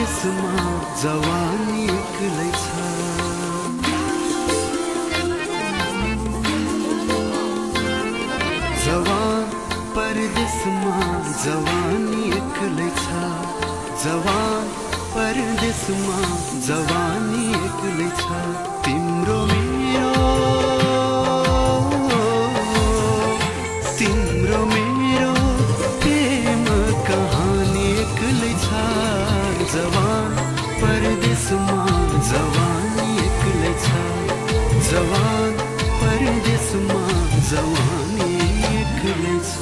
परदेशमा जवानी एक्लै छ। जवान परदेशमा जवानी एक्लै छ। जवान परदेशमा जवानी एक्लै छ। तिम्रो मेरो प्रेम कहानी एक्लै छ। जवान परदेशमा जवानी एक्लै छ। जवान परदेशमा जवानी एक्लै छ।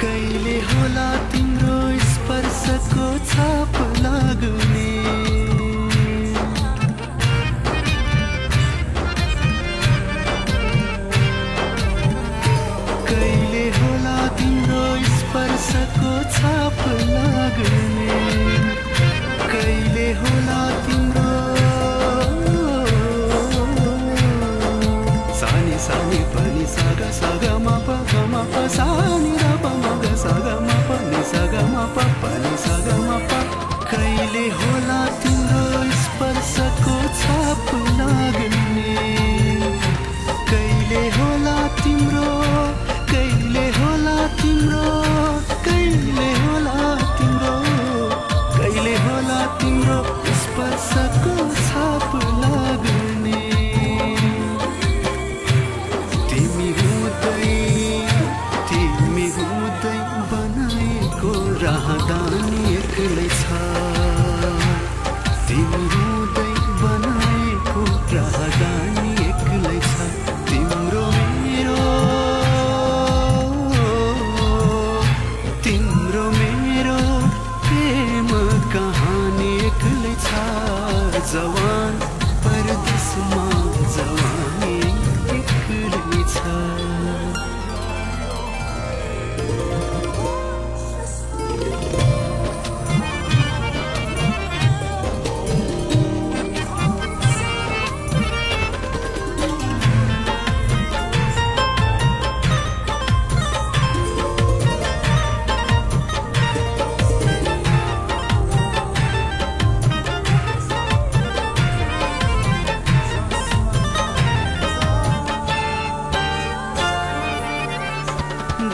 कहिले होला तिम्रो स्पर्शको छाप लाग्ने। कहिले होला तिम्रो स्पर्शको छाप लाग्ने। कहिले होला तिम्रो सानी सानी पनि सागा सागा मा प ग म प सानी र प म ग सा ग म प नि सा ग म प प नि सा ग म प। कहिले होला तिम्रो स्पर्शको छाप लाग्ने। कहिले होला तिम्रो कहिले होला तिम्रो कहिले होला तिम्रो कहिले होला तिम्रो स्पर्शको छाप लाग्ने। तिमी हुँदै बनाएको राहदानी एक्लै छ। तिमी हुँदै बनाएको राहदानी एक्लै छ। तिम्रो मेरो प्रेम कहानी एक्लै छ। जवान परदेशमा जवानी एक्लै छ।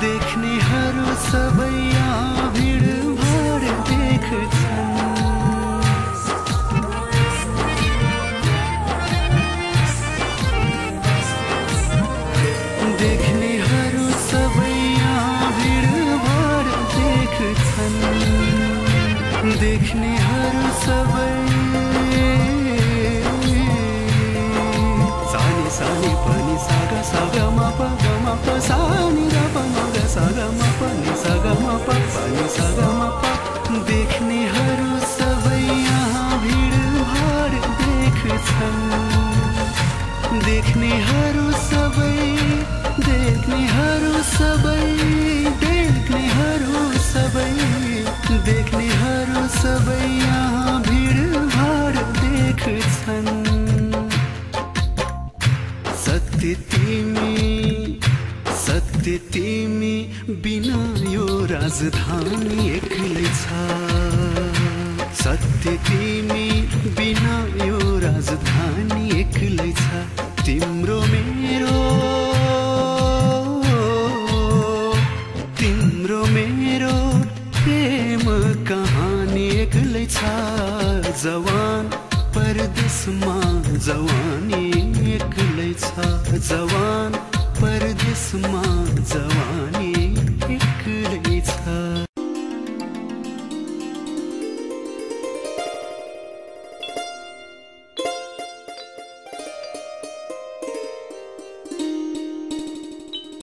देख्नेहरू सबै यहाँ भिडभाड देख्छन्। देख्नेहरू सबै यहाँ भिडभाड देख्छन्। देख्नेहरू सबै सानी सानी पनि सागा सागा मा प ग म प सानी र प म ग सा ग म प नि सा ग म प प नि सा ग म प। देख्नेहरू सबै यहाँ भिडभाड देख्छन्। देख्नेहरू सबै देख्नेहरू सबै देख्नेहरू सबै देख्नेहरू सबै यहाँ भिडभाड देख्छन्। सत्य तिमी बिना यो राजधानी एक्लै छ। सत्य तिमी बिना यो राजधानी एक्लै छ। तिम्रो मेरो प्रेम कहानी एक्लै छ। जवान परदेशमा जवानी एक्लै छ। जवान परदेशमा जवानी